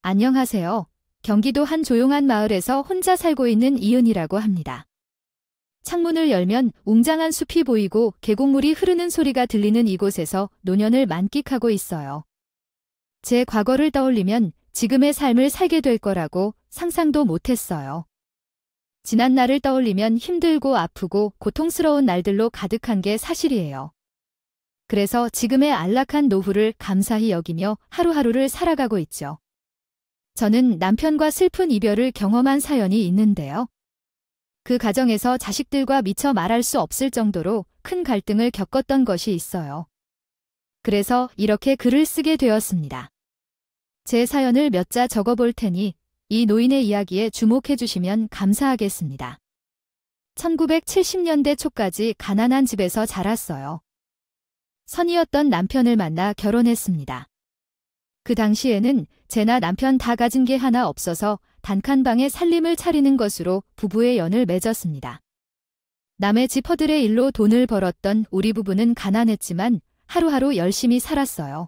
안녕하세요. 경기도 한 조용한 마을에서 혼자 살고 있는 이은이라고 합니다. 창문을 열면 웅장한 숲이 보이고 계곡물이 흐르는 소리가 들리는 이곳에서 노년을 만끽하고 있어요. 제 과거를 떠올리면 지금의 삶을 살게 될 거라고 상상도 못했어요. 지난 날을 떠올리면 힘들고 아프고 고통스러운 날들로 가득한 게 사실이에요. 그래서 지금의 안락한 노후를 감사히 여기며 하루하루를 살아가고 있죠. 저는 남편과 슬픈 이별을 경험한 사연이 있는데요. 그 가정에서 자식들과 미처 말할 수 없을 정도로 큰 갈등을 겪었던 것이 있어요. 그래서 이렇게 글을 쓰게 되었습니다. 제 사연을 몇 자 적어볼 테니 이 노인의 이야기에 주목해 주시면 감사하겠습니다. 1970년대 초까지 가난한 집에서 자랐어요. 선이었던 남편을 만나 결혼했습니다. 그 당시에는 제나 남편 다 가진 게 하나 없어서 단칸방에 살림을 차리는 것으로 부부의 연을 맺었습니다. 남의 지퍼들의 일로 돈을 벌었던 우리 부부는 가난했지만 하루하루 열심히 살았어요.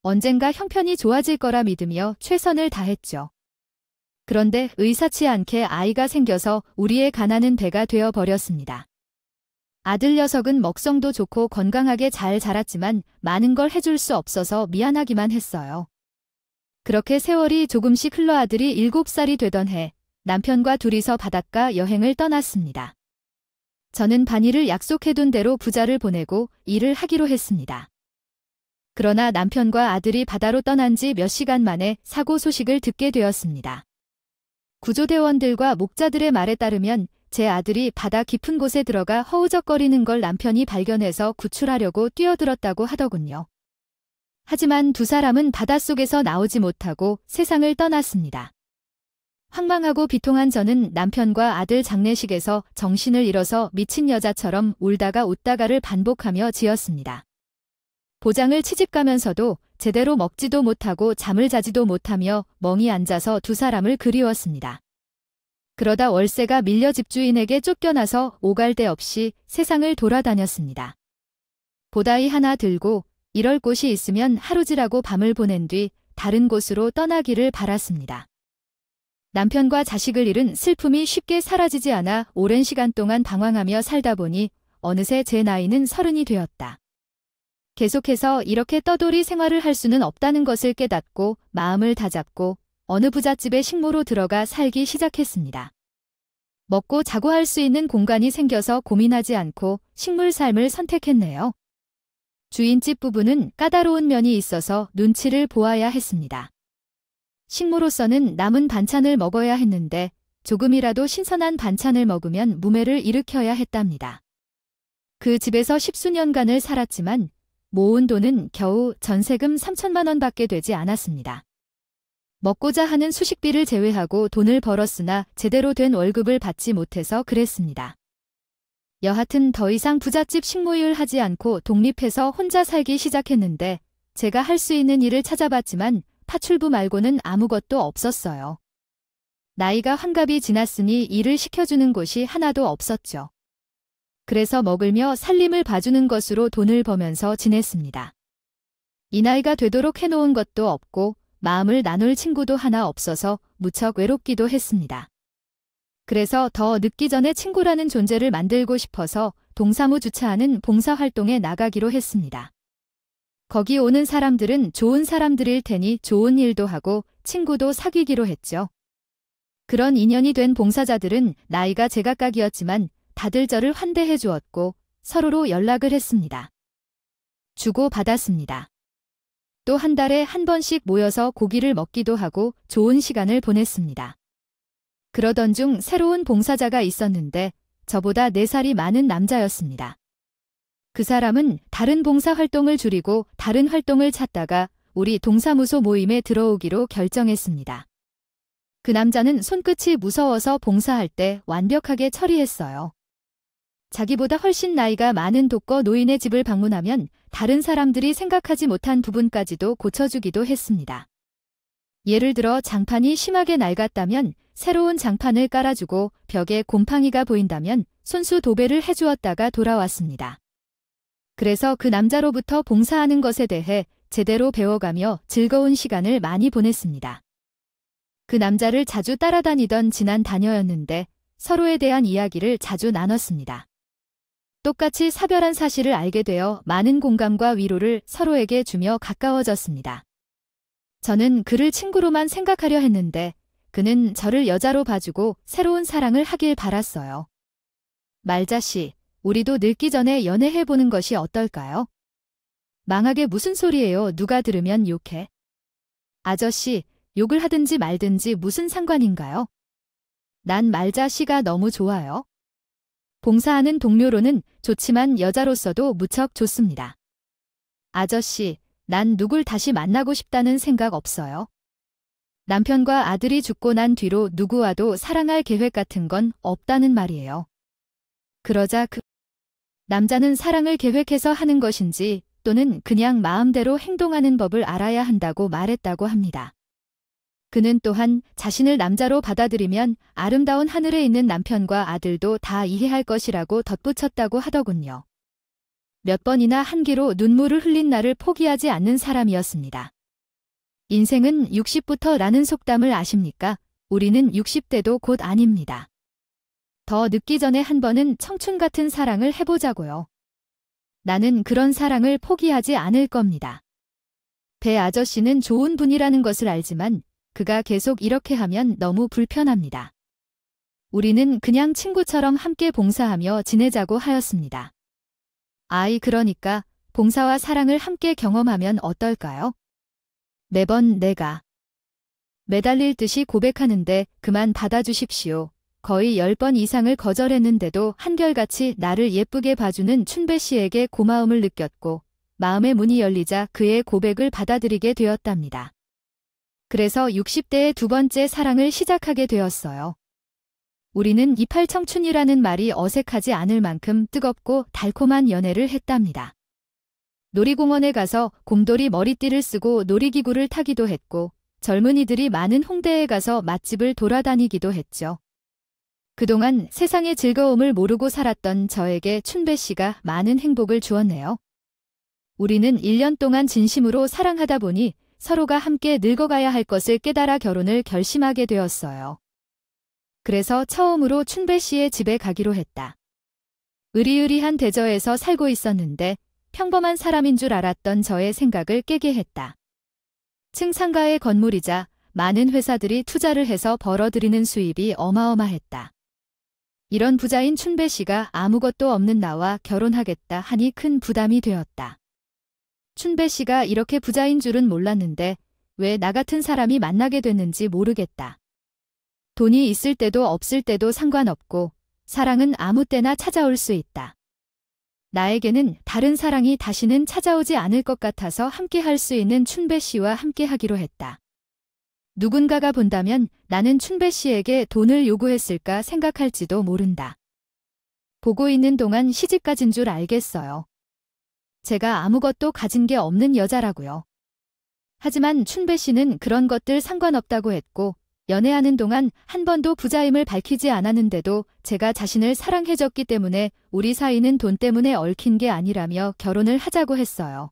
언젠가 형편이 좋아질 거라 믿으며 최선을 다했죠. 그런데 의사치 않게 아이가 생겨서 우리의 가난은 배가 되어 버렸습니다. 아들 녀석은 먹성도 좋고 건강하게 잘 자랐지만 많은 걸 해줄 수 없어서 미안하기만 했어요. 그렇게 세월이 조금씩 흘러 아들이 7살이 되던 해 남편과 둘이서 바닷가 여행을 떠났습니다. 저는 반일을 약속해둔 대로 부자를 보내고 일을 하기로 했습니다. 그러나 남편과 아들이 바다로 떠난 지 몇 시간 만에 사고 소식을 듣게 되었습니다. 구조대원들과 목자들의 말에 따르면 제 아들이 바다 깊은 곳에 들어가 허우적거리는 걸 남편이 발견해서 구출하려고 뛰어들었다고 하더군요. 하지만 두 사람은 바닷속에서 나오지 못하고 세상을 떠났습니다. 황망하고 비통한 저는 남편과 아들 장례식에서 정신을 잃어서 미친 여자처럼 울다가 웃다가를 반복하며 지었습니다. 보장을 취직가면서도 제대로 먹지도 못하고 잠을 자지도 못하며 멍이 앉아서 두 사람을 그리웠습니다. 그러다 월세가 밀려 집주인에게 쫓겨나서 오갈 데 없이 세상을 돌아다녔습니다. 보다이 하나 들고 이럴 곳이 있으면 하루지라고 밤을 보낸 뒤 다른 곳으로 떠나기를 바랐습니다. 남편과 자식을 잃은 슬픔이 쉽게 사라지지 않아 오랜 시간 동안 방황하며 살다 보니 어느새 제 나이는 30이 되었다. 계속해서 이렇게 떠돌이 생활을 할 수는 없다는 것을 깨닫고 마음을 다잡고 어느 부잣집에 식모로 들어가 살기 시작했습니다. 먹고 자고 할 수 있는 공간이 생겨서 고민하지 않고 식물 삶을 선택했네요. 주인집 부부는 까다로운 면이 있어서 눈치를 보아야 했습니다. 식모로서는 남은 반찬을 먹어야 했는데 조금이라도 신선한 반찬을 먹으면 무매를 일으켜야 했답니다. 그 집에서 10수년간을 살았지만 모은 돈은 겨우 전세금 3천만 원밖에 되지 않았습니다. 먹고자 하는 수식비를 제외하고 돈을 벌었으나 제대로 된 월급을 받지 못해서 그랬습니다. 여하튼 더 이상 부잣집 식모일 하지 않고 독립해서 혼자 살기 시작했는데 제가 할 수 있는 일을 찾아봤지만 파출부 말고는 아무것도 없었어요. 나이가 환갑이 지났으니 일을 시켜주는 곳이 하나도 없었죠. 그래서 먹으며 살림을 봐주는 것으로 돈을 버면서 지냈습니다. 이 나이가 되도록 해놓은 것도 없고 마음을 나눌 친구도 하나 없어서 무척 외롭기도 했습니다. 그래서 더 늦기 전에 친구라는 존재를 만들고 싶어서 동사무 주차하는 봉사활동에 나가기로 했습니다. 거기 오는 사람들은 좋은 사람들일 테니 좋은 일도 하고 친구도 사귀기로 했죠. 그런 인연이 된 봉사자들은 나이가 제각각이었지만 다들 저를 환대해 주었고 서로로 연락을 했습니다. 주고 받았습니다. 또 한 달에 한 번씩 모여서 고기를 먹기도 하고 좋은 시간을 보냈습니다. 그러던 중 새로운 봉사자가 있었는데 저보다 4살이 많은 남자였습니다. 그 사람은 다른 봉사활동을 줄이고 다른 활동을 찾다가 우리 동사무소 모임에 들어오기로 결정했습니다. 그 남자는 손끝이 무서워서 봉사할 때 완벽하게 처리했어요. 자기보다 훨씬 나이가 많은 독거 노인의 집을 방문하면 다른 사람들이 생각하지 못한 부분까지도 고쳐주기도 했습니다. 예를 들어 장판이 심하게 낡았다면 새로운 장판을 깔아주고 벽에 곰팡이가 보인다면 손수 도배를 해주었다가 돌아왔습니다. 그래서 그 남자로부터 봉사하는 것에 대해 제대로 배워가며 즐거운 시간을 많이 보냈습니다. 그 남자를 자주 따라다니던 친한 다녀였는데 서로에 대한 이야기를 자주 나눴습니다. 똑같이 사별한 사실을 알게 되어 많은 공감과 위로를 서로에게 주며 가까워졌습니다. 저는 그를 친구로만 생각하려 했는데 그는 저를 여자로 봐주고 새로운 사랑을 하길 바랐어요. 말자씨, 우리도 늙기 전에 연애해보는 것이 어떨까요? 망하게 무슨 소리예요? 누가 들으면 욕해. 아저씨, 욕을 하든지 말든지 무슨 상관인가요? 난 말자씨가 너무 좋아요. 봉사하는 동료로는 좋지만 여자로서도 무척 좋습니다. 아저씨, 난 누굴 다시 만나고 싶다는 생각 없어요. 남편과 아들이 죽고 난 뒤로 누구와도 사랑할 계획 같은 건 없다는 말이에요. 그러자 그 남자는 사랑을 계획해서 하는 것인지 또는 그냥 마음대로 행동하는 법을 알아야 한다고 말했다고 합니다. 그는 또한 자신을 남자로 받아들이면 아름다운 하늘에 있는 남편과 아들도 다 이해할 것이라고 덧붙였다고 하더군요. 몇 번이나 한기로 눈물을 흘린 나를 포기하지 않는 사람이었습니다. 인생은 60부터라는 속담을 아십니까? 우리는 60대도 곧 아닙니다. 더 늦기 전에 한 번은 청춘 같은 사랑을 해보자고요. 나는 그런 사랑을 포기하지 않을 겁니다. 배 아저씨는 좋은 분이라는 것을 알지만 그가 계속 이렇게 하면 너무 불편합니다. 우리는 그냥 친구처럼 함께 봉사하며 지내자고 하였습니다. 그러니까 봉사와 사랑을 함께 경험하면 어떨까요? 매번 내가 매달릴 듯이 고백하는데 그만 받아주십시오. 거의 10번 이상을 거절했는데도 한결같이 나를 예쁘게 봐주는 춘배 씨에게 고마움을 느꼈고 마음의 문이 열리자 그의 고백을 받아들이게 되었답니다. 그래서 60대의 두 번째 사랑을 시작하게 되었어요. 우리는 이팔 청춘이라는 말이 어색하지 않을 만큼 뜨겁고 달콤한 연애를 했답니다. 놀이공원에 가서 곰돌이 머리띠를 쓰고 놀이기구를 타기도 했고 젊은이들이 많은 홍대에 가서 맛집을 돌아다니기도 했죠. 그동안 세상의 즐거움을 모르고 살았던 저에게 춘배 씨가 많은 행복을 주었네요. 우리는 1년 동안 진심으로 사랑하다 보니 서로가 함께 늙어가야 할 것을 깨달아 결혼을 결심하게 되었어요. 그래서 처음으로 춘배 씨의 집에 가기로 했다. 으리으리한 대저에서 살고 있었는데 평범한 사람인 줄 알았던 저의 생각을 깨게 했다. 층상가의 건물이자 많은 회사들이 투자를 해서 벌어들이는 수입이 어마어마했다. 이런 부자인 춘배 씨가 아무것도 없는 나와 결혼하겠다 하니 큰 부담이 되었다. 춘배 씨가 이렇게 부자인 줄은 몰랐는데 왜 나 같은 사람이 만나게 됐는지 모르겠다. 돈이 있을 때도 없을 때도 상관없고 사랑은 아무 때나 찾아올 수 있다. 나에게는 다른 사랑이 다시는 찾아오지 않을 것 같아서 함께 할 수 있는 춘배 씨와 함께 하기로 했다. 누군가가 본다면 나는 춘배 씨에게 돈을 요구했을까 생각할지도 모른다. 보고 있는 동안 시집가진 줄 알겠어요. 제가 아무것도 가진 게 없는 여자라고요. 하지만 춘배 씨는 그런 것들 상관없다고 했고 연애하는 동안 한 번도 부자임을 밝히지 않았는데도 제가 자신을 사랑해줬기 때문에 우리 사이는 돈 때문에 얽힌 게 아니라며 결혼을 하자고 했어요.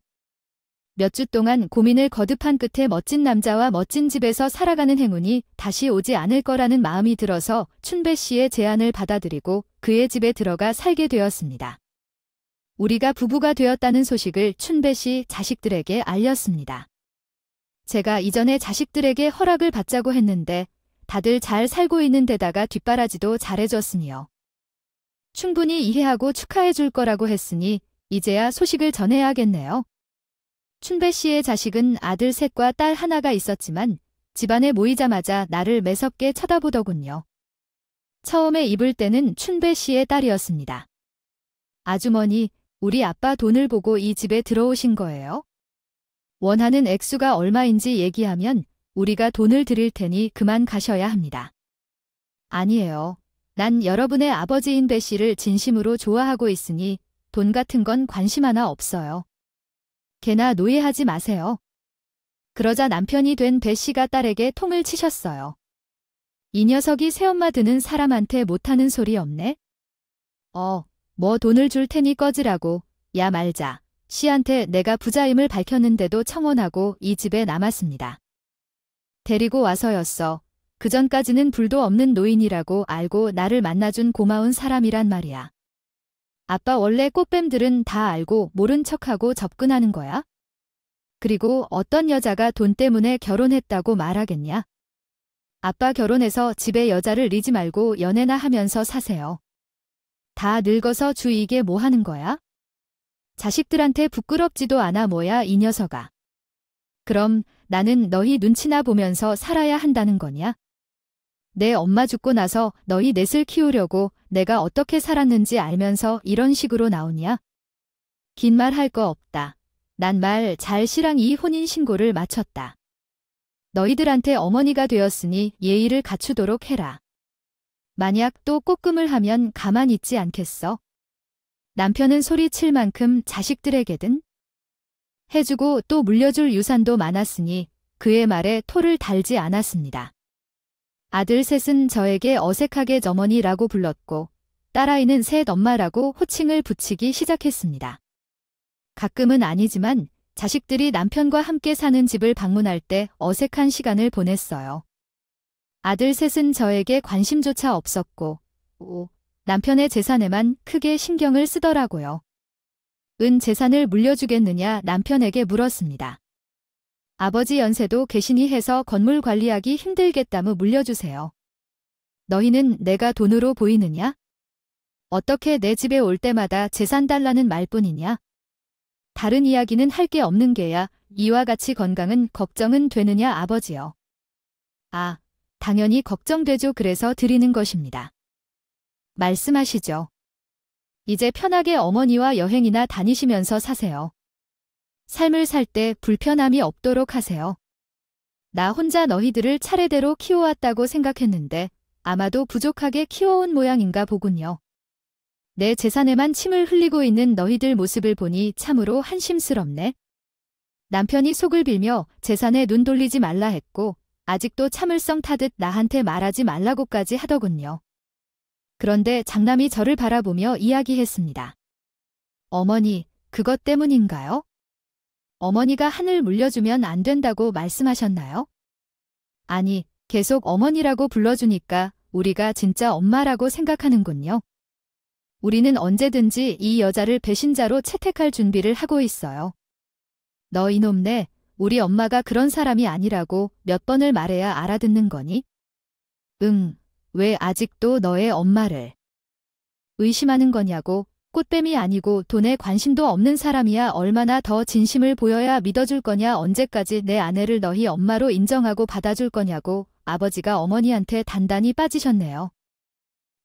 몇 주 동안 고민을 거듭한 끝에 멋진 남자와 멋진 집에서 살아가는 행운이 다시 오지 않을 거라는 마음이 들어서 춘배 씨의 제안을 받아들이고 그의 집에 들어가 살게 되었습니다. 우리가 부부가 되었다는 소식을 춘배 씨 자식들에게 알렸습니다. 제가 이전에 자식들에게 허락을 받자고 했는데 다들 잘 살고 있는 데다가 뒷바라지도 잘해줬으니요. 충분히 이해하고 축하해 줄 거라고 했으니 이제야 소식을 전해야겠네요. 춘배 씨의 자식은 아들 셋과 딸 하나가 있었지만 집안에 모이자마자 나를 매섭게 쳐다보더군요. 처음에 입을 때는 춘배 씨의 딸이었습니다. 아주머니, 우리 아빠 돈을 보고 이 집에 들어오신 거예요? 원하는 액수가 얼마인지 얘기하면 우리가 돈을 드릴 테니 그만 가셔야 합니다. 아니에요. 난 여러분의 아버지인 배 씨를 진심으로 좋아하고 있으니 돈 같은 건 관심 하나 없어요. 개나 노예하지 마세요. 그러자 남편이 된 배 씨가 딸에게 통을 치셨어요. 이 녀석이 새엄마 드는 사람한테 못하는 소리 없네? 뭐 돈을 줄 테니 꺼지라고. 야 말자. 씨한테 내가 부자임을 밝혔는데도 청혼하고 이 집에 남았습니다. 데리고 와서였어. 그전까지는 불도 없는 노인이라고 알고 나를 만나준 고마운 사람이란 말이야. 아빠 원래 꽃뱀들은 다 알고 모른 척하고 접근하는 거야? 그리고 어떤 여자가 돈 때문에 결혼했다고 말하겠냐? 아빠 결혼해서 집에 여자를 리지 말고 연애나 하면서 사세요. 다 늙어서 주이게 뭐 하는 거야? 자식들한테 부끄럽지도 않아 뭐야 이 녀석아. 그럼 나는 너희 눈치나 보면서 살아야 한다는 거냐? 내 엄마 죽고 나서 너희 넷을 키우려고 내가 어떻게 살았는지 알면서 이런 식으로 나오냐? 긴 말 할 거 없다. 난 말 잘 실랑이 혼인신고를 마쳤다. 너희들한테 어머니가 되었으니 예의를 갖추도록 해라. 만약 또 꼬끔을 하면 가만 있지 않겠어? 남편은 소리칠 만큼 자식들에게든 해주고 또 물려줄 유산도 많았으니 그의 말에 토를 달지 않았습니다. 아들 셋은 저에게 어색하게 어머니라고 불렀고 딸아이는 셋 엄마라고 호칭을 붙이기 시작했습니다. 가끔은 아니지만 자식들이 남편과 함께 사는 집을 방문할 때 어색한 시간을 보냈어요. 아들 셋은 저에게 관심조차 없었고 남편의 재산에만 크게 신경을 쓰더라고요. 은 재산을 물려주겠느냐 남편에게 물었습니다. 아버지 연세도 계시니 해서 건물 관리하기 힘들겠다며 물려주세요. 너희는 내가 돈으로 보이느냐? 어떻게 내 집에 올 때마다 재산 달라는 말뿐이냐? 다른 이야기는 할 게 없는 게야 이와 같이 건강은 걱정은 되느냐 아버지요. 아, 당연히 걱정되죠. 그래서 드리는 것입니다. 말씀하시죠. 이제 편하게 어머니와 여행이나 다니시면서 사세요. 삶을 살 때 불편함이 없도록 하세요. 나 혼자 너희들을 차례대로 키워왔다고 생각했는데 아마도 부족하게 키워온 모양인가 보군요. 내 재산에만 침을 흘리고 있는 너희들 모습을 보니 참으로 한심스럽네. 남편이 속을 빌며 재산에 눈 돌리지 말라 했고 아직도 참을성 타듯 나한테 말하지 말라고까지 하더군요. 그런데 장남이 저를 바라보며 이야기했습니다. 어머니, 그것 때문인가요? 어머니가 하늘 물려주면 안 된다고 말씀하셨나요? 아니, 계속 어머니라고 불러주니까 우리가 진짜 엄마라고 생각하는군요. 우리는 언제든지 이 여자를 배신자로 채택할 준비를 하고 있어요. 너 이놈네, 우리 엄마가 그런 사람이 아니라고 몇 번을 말해야 알아듣는 거니? 응, 왜 아직도 너의 엄마를 의심하는 거냐고. 꽃뱀이 아니고 돈에 관심도 없는 사람이야 얼마나 더 진심을 보여야 믿어줄 거냐. 언제까지 내 아내를 너희 엄마로 인정하고 받아줄 거냐고. 아버지가 어머니한테 단단히 빠지셨네요.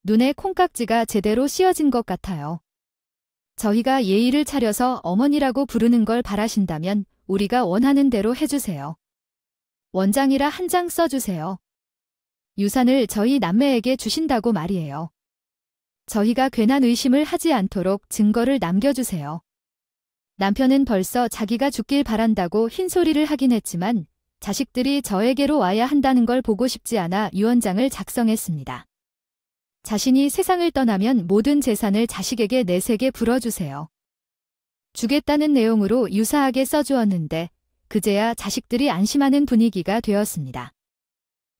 눈에 콩깍지가 제대로 씌어진 것 같아요. 저희가 예의를 차려서 어머니라고 부르는 걸 바라신다면 우리가 원하는 대로 해주세요. 원장이라 한 장 써주세요. 유산을 저희 남매에게 주신다고 말이에요. 저희가 괜한 의심을 하지 않도록 증거를 남겨주세요. 남편은 벌써 자기가 죽길 바란다고 흰소리를 하긴 했지만 자식들이 저에게로 와야 한다는 걸 보고 싶지 않아 유언장을 작성했습니다. 자신이 세상을 떠나면 모든 재산을 자식에게 내세게 불어주세요. 주겠다는 내용으로 유사하게 써주었는데 그제야 자식들이 안심하는 분위기가 되었습니다.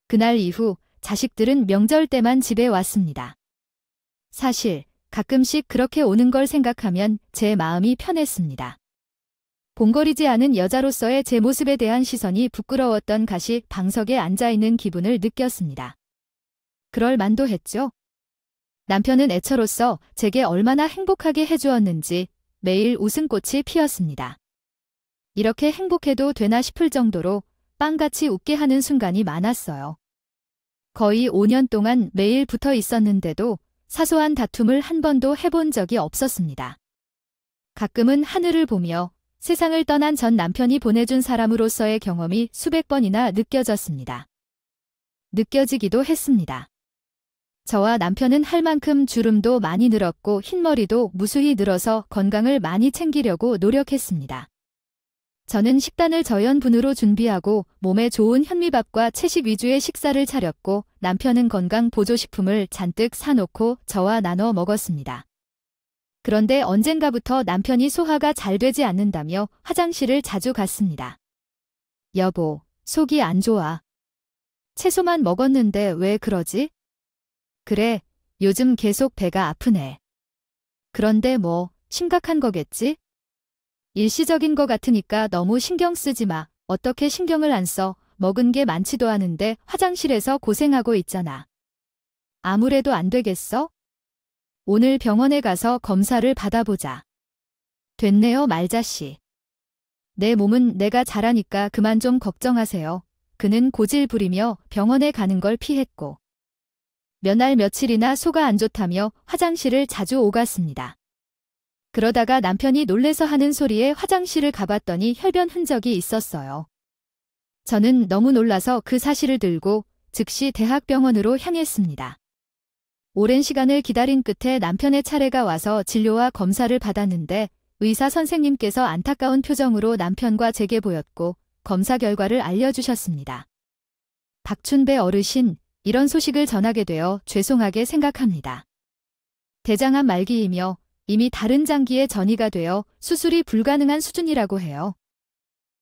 그날 이후 자식들은 명절 때만 집에 왔습니다. 사실 가끔씩 그렇게 오는 걸 생각하면 제 마음이 편했습니다. 봉거리지 않은 여자로서의 제 모습에 대한 시선이 부끄러웠던 가시 방석에 앉아있는 기분을 느꼈습니다. 그럴 만도 했죠. 남편은 애처로서 제게 얼마나 행복하게 해주었는지 매일 웃음꽃이 피었습니다. 이렇게 행복해도 되나 싶을 정도로 빵같이 웃게 하는 순간이 많았어요. 거의 5년 동안 매일 붙어 있었는데도 사소한 다툼을 한 번도 해본 적이 없었습니다. 가끔은 하늘을 보며 세상을 떠난 전 남편이 보내준 사람으로서의 경험이 수백 번이나 느껴졌습니다. 느껴지기도 했습니다. 저와 남편은 할 만큼 주름도 많이 늘었고 흰머리도 무수히 늘어서 건강을 많이 챙기려고 노력했습니다. 저는 식단을 저염분으로 준비하고 몸에 좋은 현미밥과 채식 위주의 식사를 차렸고 남편은 건강 보조식품을 잔뜩 사놓고 저와 나눠 먹었습니다. 그런데 언젠가부터 남편이 소화가 잘 되지 않는다며 화장실을 자주 갔습니다. 여보, 속이 안 좋아. 채소만 먹었는데 왜 그러지? 그래, 요즘 계속 배가 아프네. 그런데 뭐, 심각한 거겠지? 일시적인 거 같으니까 너무 신경 쓰지 마. 어떻게 신경을 안 써? 먹은 게 많지도 않은데 화장실에서 고생하고 있잖아. 아무래도 안 되겠어? 오늘 병원에 가서 검사를 받아보자. 됐네요, 말자씨. 내 몸은 내가 잘하니까 그만 좀 걱정하세요. 그는 고질 부리며 병원에 가는 걸 피했고 몇 날 며칠이나 소가 안 좋다며 화장실을 자주 오갔습니다. 그러다가 남편이 놀래서 하는 소리에 화장실을 가봤더니 혈변 흔적이 있었어요. 저는 너무 놀라서 그 사실을 들고 즉시 대학병원으로 향했습니다. 오랜 시간을 기다린 끝에 남편의 차례가 와서 진료와 검사를 받았는데 의사 선생님께서 안타까운 표정으로 남편과 제게 보였고 검사 결과를 알려주셨습니다. 박춘배 어르신, 이런 소식을 전하게 되어 죄송하게 생각합니다. 대장암 말기이며 이미 다른 장기에 전이가 되어 수술이 불가능한 수준이라고 해요.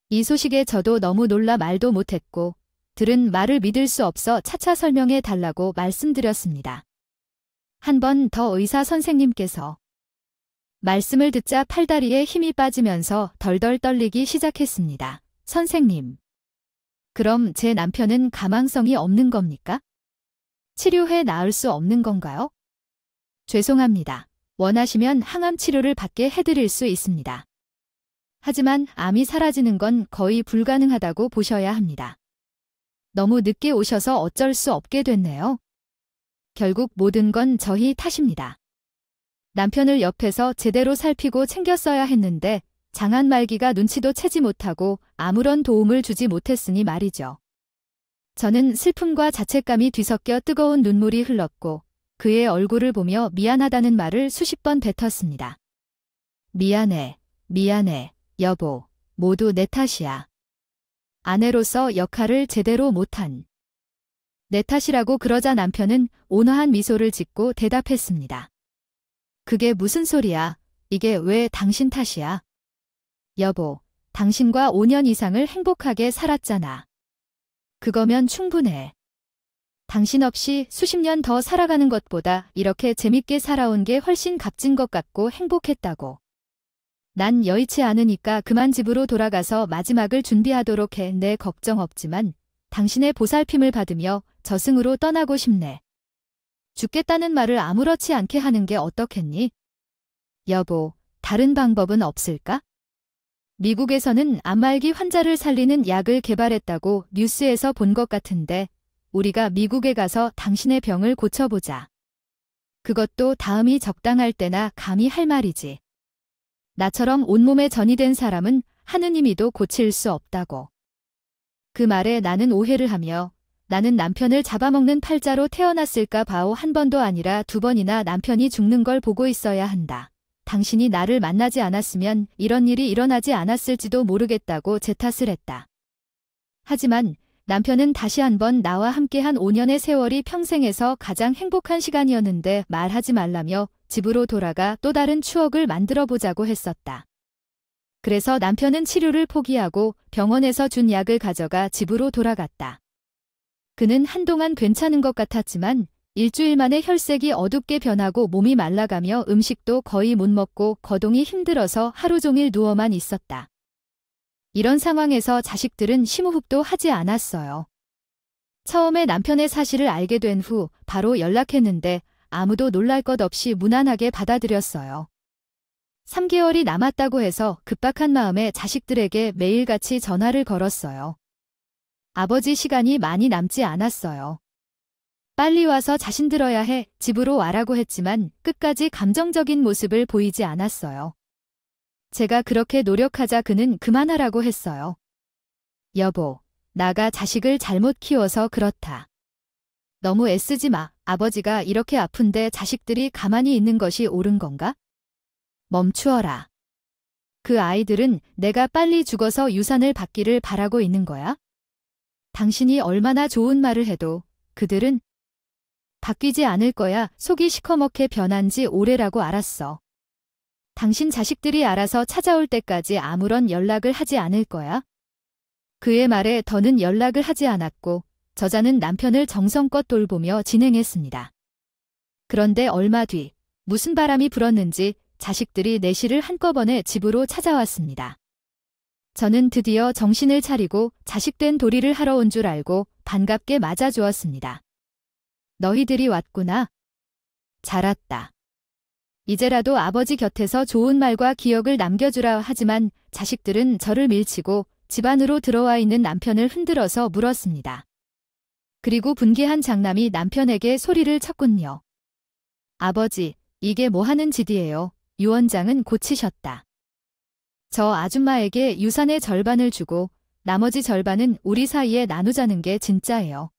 이 소식에 저도 너무 놀라 말도 못했고 들은 말을 믿을 수 없어 차차 설명해 달라고 말씀드렸습니다. 한 번 더 의사 선생님께서 말씀을 듣자 팔다리에 힘이 빠지면서 덜덜 떨리기 시작했습니다. 선생님, 그럼 제 남편은 가망성이 없는 겁니까? 치료해 나을 수 없는 건가요? 죄송합니다. 원하시면 항암 치료를 받게 해드릴 수 있습니다. 하지만 암이 사라지는 건 거의 불가능하다고 보셔야 합니다. 너무 늦게 오셔서 어쩔 수 없게 됐네요. 결국 모든 건 저희 탓입니다. 남편을 옆에서 제대로 살피고 챙겼어야 했는데 장안 말기가 눈치도 채지 못하고 아무런 도움을 주지 못했으니 말이죠. 저는 슬픔과 자책감이 뒤섞여 뜨거운 눈물이 흘렀고 그의 얼굴을 보며 미안하다는 말을 수십 번 뱉었습니다. 미안해, 미안해, 여보, 모두 내 탓이야. 아내로서 역할을 제대로 못한. 내 탓이라고 그러자 남편은 온화한 미소를 짓고 대답했습니다. 그게 무슨 소리야? 이게 왜 당신 탓이야? 여보, 당신과 5년 이상을 행복하게 살았잖아. 그거면 충분해. 당신 없이 수십 년 더 살아가는 것보다 이렇게 재밌게 살아온 게 훨씬 값진 것 같고 행복했다고. 난 여의치 않으니까 그만 집으로 돌아가서 마지막을 준비하도록 해. 내 걱정 없지만 당신의 보살핌을 받으며 저승으로 떠나고 싶네. 죽겠다는 말을 아무렇지 않게 하는 게 어떻겠니? 여보, 다른 방법은 없을까? 미국에서는 암말기 환자를 살리는 약을 개발했다고 뉴스에서 본 것 같은데 우리가 미국에 가서 당신의 병을 고쳐보자. 그것도 다음이 적당할 때나 감히 할 말이지. 나처럼 온몸에 전이 된 사람은 하느님이도 고칠 수 없다고. 그 말에 나는 오해를 하며 나는 남편을 잡아먹는 팔자로 태어났을까 봐오. 한 번도 아니라 2번이나 남편이 죽는 걸 보고 있어야 한다. 당신이 나를 만나지 않았으면 이런 일이 일어나지 않았을지도 모르겠다고 제 탓을 했다. 하지만 남편은 다시 한번 나와 함께한 5년의 세월이 평생에서 가장 행복한 시간이었는데 말하지 말라며 집으로 돌아가 또 다른 추억을 만들어 보자고 했었다. 그래서 남편은 치료를 포기하고 병원에서 준 약을 가져가 집으로 돌아갔다. 그는 한동안 괜찮은 것 같았지만 일주일 만에 혈색이 어둡게 변하고 몸이 말라가며 음식도 거의 못 먹고 거동이 힘들어서 하루 종일 누워만 있었다. 이런 상황에서 자식들은 심호흡도 하지 않았어요. 처음에 남편의 사실을 알게 된 후 바로 연락했는데 아무도 놀랄 것 없이 무난하게 받아들였어요. 3개월이 남았다고 해서 급박한 마음에 자식들에게 매일같이 전화를 걸었어요. 아버지 시간이 많이 남지 않았어요. 빨리 와서 자신 들어야 해, 집으로 와라고 했지만 끝까지 감정적인 모습을 보이지 않았어요. 제가 그렇게 노력하자 그는 그만하라고 했어요. 여보, 나가 자식을 잘못 키워서 그렇다. 너무 애쓰지 마. 아버지가 이렇게 아픈데 자식들이 가만히 있는 것이 옳은 건가? 멈추어라. 그 아이들은 내가 빨리 죽어서 유산을 받기를 바라고 있는 거야? 당신이 얼마나 좋은 말을 해도 그들은 바뀌지 않을 거야. 속이 시커멓게 변한 지 오래라고 알았어. 당신 자식들이 알아서 찾아올 때까지 아무런 연락을 하지 않을 거야. 그의 말에 더는 연락을 하지 않았고 저자는 남편을 정성껏 돌보며 진행했습니다. 그런데 얼마 뒤 무슨 바람이 불었는지 자식들이 내실을 한꺼번에 집으로 찾아왔습니다. 저는 드디어 정신을 차리고 자식된 도리를 하러 온 줄 알고 반갑게 맞아주었습니다. 너희들이 왔구나. 잘 왔다. 이제라도 아버지 곁에서 좋은 말과 기억을 남겨주라 하지만 자식들은 저를 밀치고 집 안으로 들어와 있는 남편을 흔들어서 물었습니다. 그리고 분개한 장남이 남편에게 소리를 쳤군요. 아버지, 이게 뭐 하는 짓이에요? 유 원장은 고치셨다. 저 아줌마에게 유산의 절반을 주고 나머지 절반은 우리 사이에 나누자는 게 진짜예요.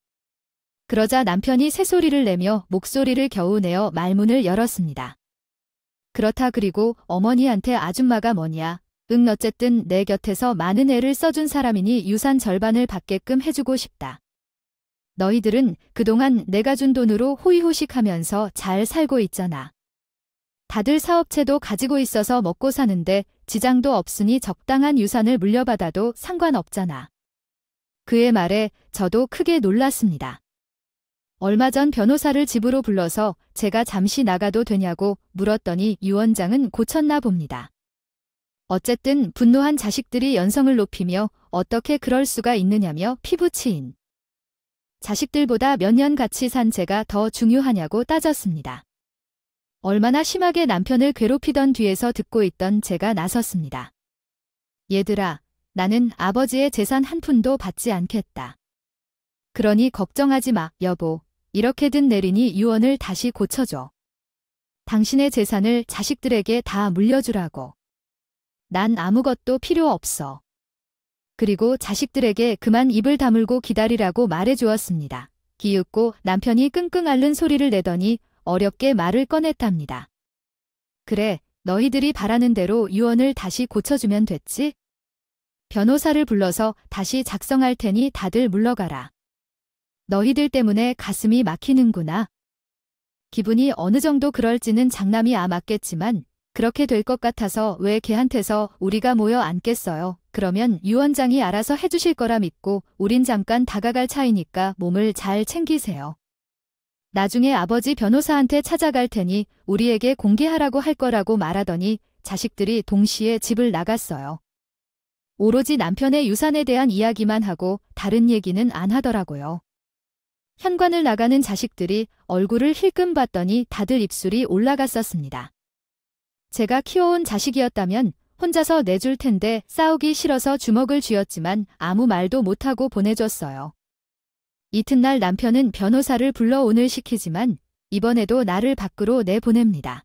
그러자 남편이 새소리를 내며 목소리를 겨우 내어 말문을 열었습니다. 그렇다 그리고 어머니한테 아줌마가 뭐냐. 응 어쨌든 내 곁에서 많은 애를 써준 사람이니 유산 절반을 받게끔 해주고 싶다. 너희들은 그동안 내가 준 돈으로 호의호식하면서 잘 살고 있잖아. 다들 사업체도 가지고 있어서 먹고 사는데 지장도 없으니 적당한 유산을 물려받아도 상관없잖아. 그의 말에 저도 크게 놀랐습니다. 얼마 전 변호사를 집으로 불러서 제가 잠시 나가도 되냐고 물었더니 유 원장은 고쳤나 봅니다. 어쨌든 분노한 자식들이 연성을 높이며 어떻게 그럴 수가 있느냐며 피부치인. 자식들보다 몇 년 같이 산 제가 더 중요하냐고 따졌습니다. 얼마나 심하게 남편을 괴롭히던 뒤에서 듣고 있던 제가 나섰습니다. 얘들아, 나는 아버지의 재산 한 푼도 받지 않겠다. 그러니 걱정하지 마, 여보. 이렇게든 내리니 유언을 다시 고쳐줘. 당신의 재산을 자식들에게 다 물려주라고. 난 아무것도 필요 없어. 그리고 자식들에게 그만 입을 다물고 기다리라고 말해주었습니다. 기웃고 남편이 끙끙 앓는 소리를 내더니 어렵게 말을 꺼냈답니다. 그래, 너희들이 바라는 대로 유언을 다시 고쳐주면 됐지? 변호사를 불러서 다시 작성할 테니 다들 물러가라. 너희들 때문에 가슴이 막히는구나. 기분이 어느 정도 그럴지는 장남이 아맞겠지만 그렇게 될 것 같아서 왜 걔한테서 우리가 모여 앉겠어요. 그러면 유 원장이 알아서 해주실 거라 믿고 우린 잠깐 다가갈 차이니까 몸을 잘 챙기세요. 나중에 아버지 변호사한테 찾아갈 테니 우리에게 공개하라고 할 거라고 말하더니 자식들이 동시에 집을 나갔어요. 오로지 남편의 유산에 대한 이야기만 하고 다른 얘기는 안 하더라고요. 현관을 나가는 자식들이 얼굴을 힐끔 봤더니 다들 입술이 올라갔었습니다. 제가 키워온 자식이었다면 혼자서 내줄 텐데 싸우기 싫어서 주먹을 쥐었지만 아무 말도 못하고 보내줬어요. 이튿날 남편은 변호사를 불러 오늘 시키지만 이번에도 나를 밖으로 내보냅니다.